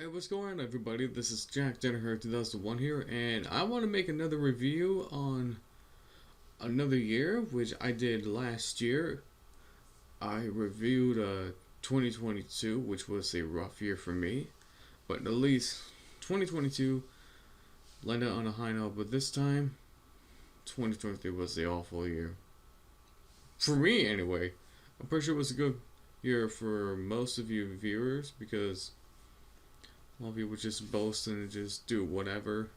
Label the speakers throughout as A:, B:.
A: Hey, what's going on, everybody? This is Jack Jennifer 2001 here, and I want to make another review on another year, which I did last year. I reviewed 2022, which was a rough year for me, but at least 2022 landed on a high note. But this time, 2023 was the awful year for me, anyway. I'm pretty sure it was a good year for most of you viewers because a lot of people just boast and just do whatever,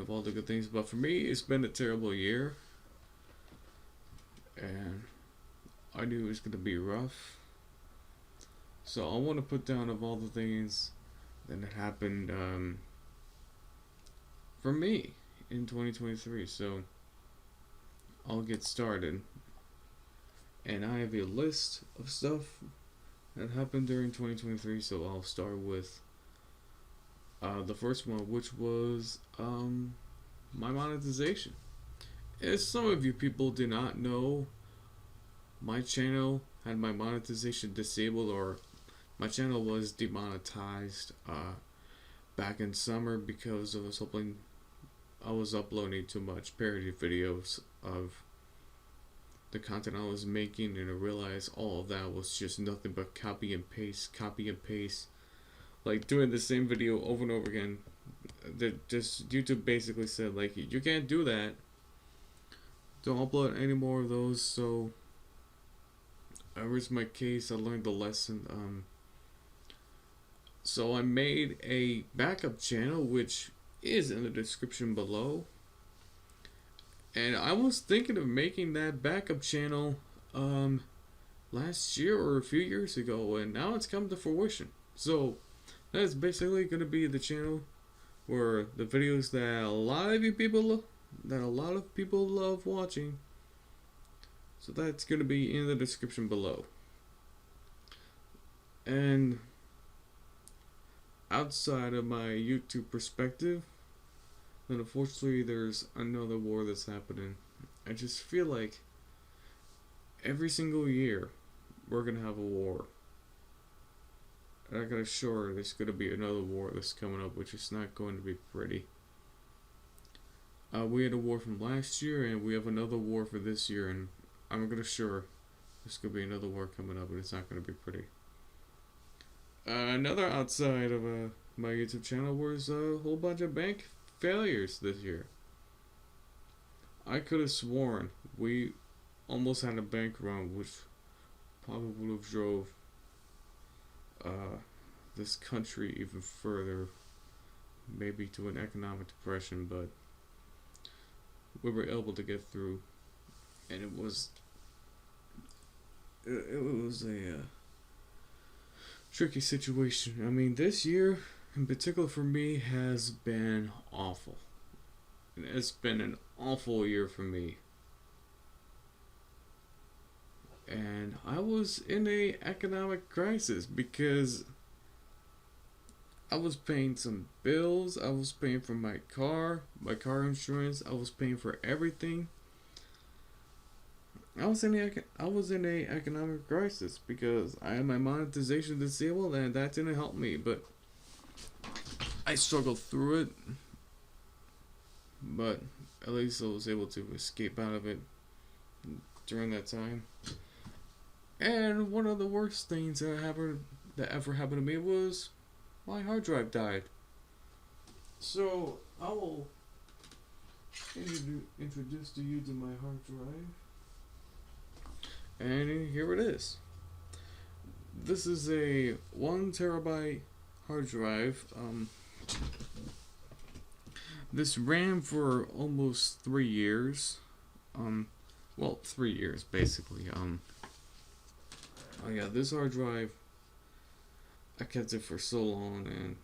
A: all the good things. But for me, it's been a terrible year, and I knew it was gonna be rough. So I want to put down of all the things that happened for me in 2023. So I'll get started, and I have a list of stuff that happened during 2023. So I'll start with the first one, which was my monetization. As some of you people do not know, my channel had my monetization disabled, or my channel was demonetized back in summer because I was uploading too much parody videos of the content I was making, and I realized all of that was just nothing but copy and paste, like doing the same video over and over again. Just YouTube basically said, like, you can't do that. Don't upload any more of those. So I raised my case. I learned the lesson. So I made a backup channel, which is in the description below. And I was thinking of making that backup channel last year or a few years ago, and now it's come to fruition. So that is basically going to be the channel where the videos that a lot of people love watching. So that's going to be in the description below. And outside of my YouTube perspective, then unfortunately there's another war that's happening. I just feel like every single year we're gonna have a war. And I got assure there's gonna be another war that's coming up, which is not going to be pretty. We had a war from last year, and we have another war for this year, and I'm gonna assure there's gonna be another war coming up, and it's not gonna be pretty. Another outside of my YouTube channel was a whole bunch of bank failures this year. I could have sworn we almost had a bank run, which probably would have drove this country even further, maybe to an economic depression, but we were able to get through, and it was a tricky situation. I mean, this year in particular for me has been awful. And it's been an awful year for me. And I was in a economic crisis because I was paying some bills, I was paying for my car insurance, I was paying for everything. I was in a economic crisis because I had my monetization disabled, and that didn't help me. But I struggled through it. But at least I was able to escape out of it during that time. And one of the worst things that ever happened to me was my hard drive died. So I will introduce to you to my hard drive. And here it is. This is a 1 terabyte hard drive. This ran for almost 3 years. Well, 3 years basically. Oh yeah, this hard drive, I kept it for so long, and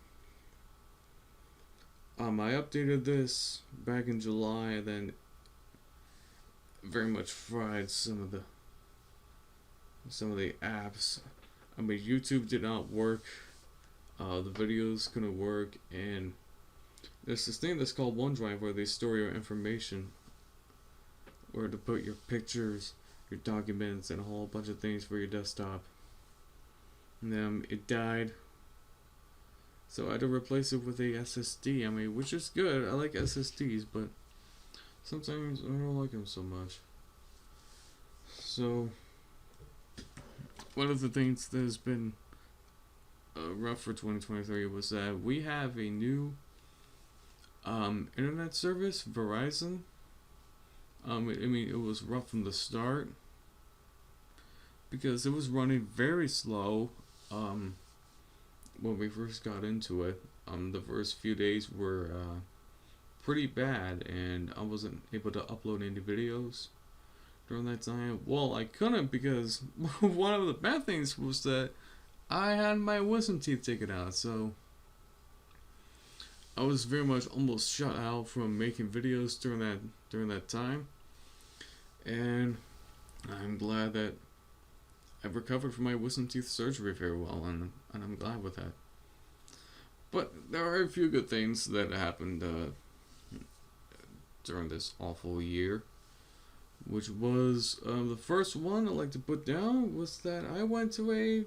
A: I updated this back in July, and then very much fried some of the apps. I mean, YouTube did not work. The videos couldn't work, and there's this thing that's called OneDrive where they store your information, where to put your pictures, your documents, and a whole bunch of things for your desktop. And then it died. So I had to replace it with a SSD. I mean, which is good. I like SSDs, but sometimes I don't like them so much. So one of the things that has been rough for 2023 was that we have a new internet service, Verizon. I mean, it was rough from the start because it was running very slow when we first got into it. The first few days were pretty bad, and I wasn't able to upload any videos during that time. Well, I couldn't because one of the bad things was that I had my wisdom teeth taken out, so I was very much almost shut out from making videos during that time. And I'm glad that I've recovered from my wisdom teeth surgery very well, and I'm glad with that. But there are a few good things that happened during this awful year, which was the first one I'd like to put down was that I went to a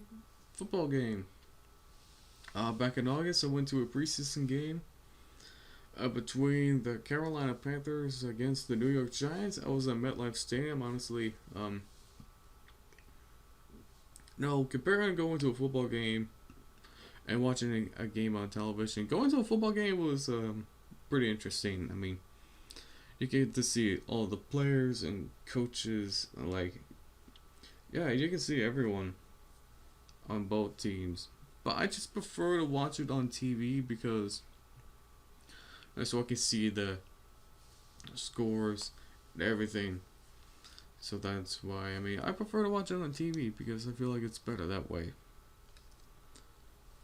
A: football game. Back in August, I went to a preseason game between the Carolina Panthers against the New York Giants. I was at MetLife Stadium. Honestly, no, comparing going to a football game and watching a game on television, going to a football game was pretty interesting. I mean, you get to see all the players and coaches, yeah, you can see everyone on both teams. But I just prefer to watch it on TV because so I can see the scores and everything. So that's why, I mean, I prefer to watch it on TV because I feel like it's better that way.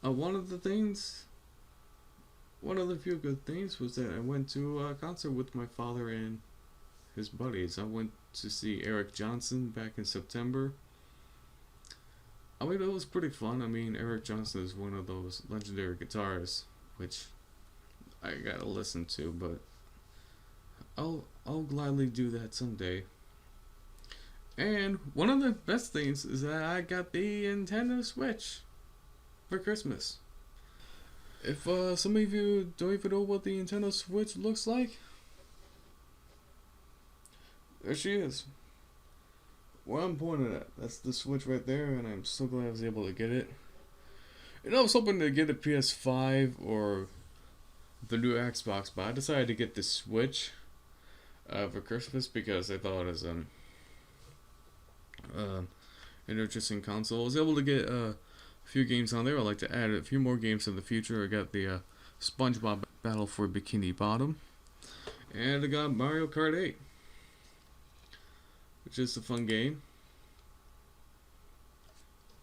A: One of the few good things was that I went to a concert with my father and his buddies. I went to see Eric Johnson back in September. I mean, it was pretty fun. I mean, Eric Johnson is one of those legendary guitarists, which I gotta listen to, but I'll gladly do that someday. And one of the best things is that I got the Nintendo Switch for Christmas. If some of you don't even know what the Nintendo Switch looks like, there she is. Where I'm pointing at, that's the Switch right there, and I'm so glad I was able to get it. And I was hoping to get a PS5 or the new Xbox, but I decided to get the Switch for Christmas because I thought it was an interesting console. I was able to get a few games on there. I'd like to add a few more games in the future. I got the SpongeBob Battle for Bikini Bottom, and I got Mario Kart 8, which is a fun game.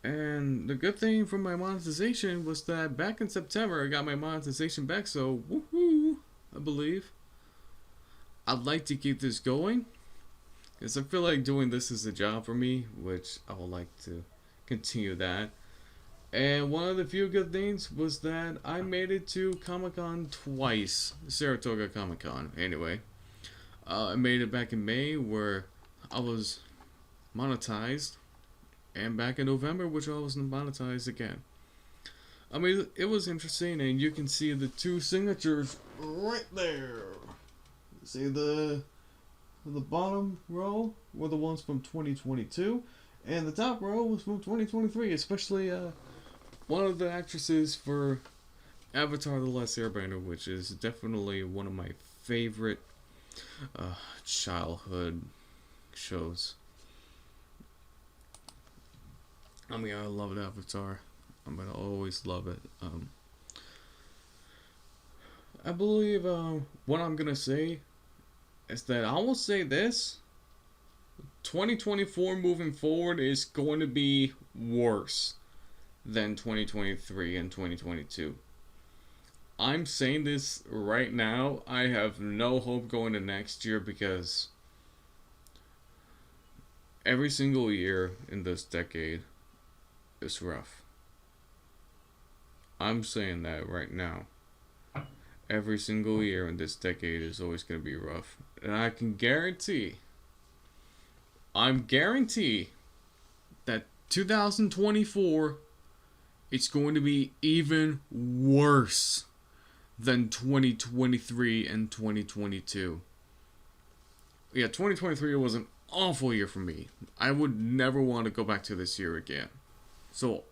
A: And the good thing from my monetization was that back in September I got my monetization back, so woohoo, I believe. I'd like to keep this going because I feel like doing this is a job for me, which I would like to continue that. And one of the few good things was that I made it to Comic-Con twice, Saratoga Comic-Con anyway. I made it back in May where I was monetized, and back in November, which I was monetized again. I mean, it was interesting, and you can see the two signatures right there. See the bottom row were the ones from 2022, and the top row was from 2023. Especially one of the actresses for Avatar: The Last Airbender, which is definitely one of my favorite childhood shows. I mean, I love Avatar. I'm gonna always love it. I believe what I'm gonna say is that I will say this: 2024 moving forward is going to be worse than 2023 and 2022. I'm saying this right now. I have no hope going to next year because every single year in this decade is rough. I'm saying that right now. Every single year in this decade is always going to be rough. And I can guarantee that 2024 it's going to be even worse than 2023 and 2022. Yeah, 2023 was an awful year for me. I would never want to go back to this year again. So,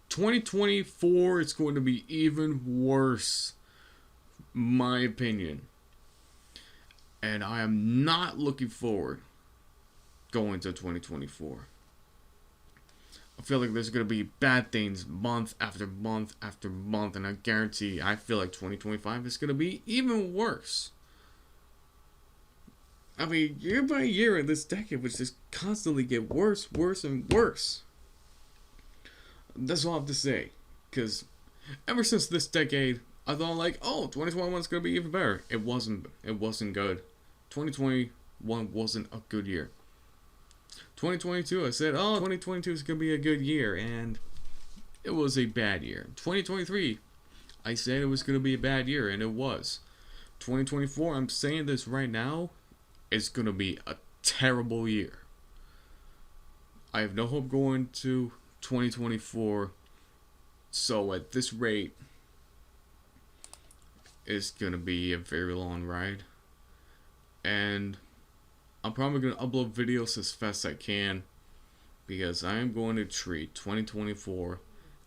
A: 2024 is going to be even worse, my opinion. And I am not looking forward going to 2024. I feel like there's going to be bad things month after month after month, and I feel like 2025 is going to be even worse. I mean, year by year in this decade would just constantly get worse, worse, and worse. That's all I have to say. Because ever since this decade, I thought like, oh, 2021 is going to be even better. It wasn't good. 2021 wasn't a good year. 2022, I said, oh, 2022 is going to be a good year. And it was a bad year. 2023, I said it was going to be a bad year. And it was. 2024, I'm saying this right now, it's going to be a terrible year. I have no hope going to 2024. So at this rate, it's going to be a very long ride. And I'm probably going to upload videos as fast as I can, because I am going to treat 2024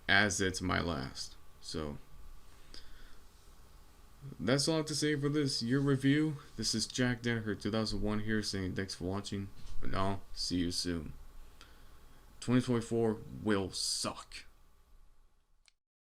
A: as it's my last. So that's all I have to say for this year review. This is Jack Danaher 2001 here saying thanks for watching, and I'll see you soon. 2024 will suck.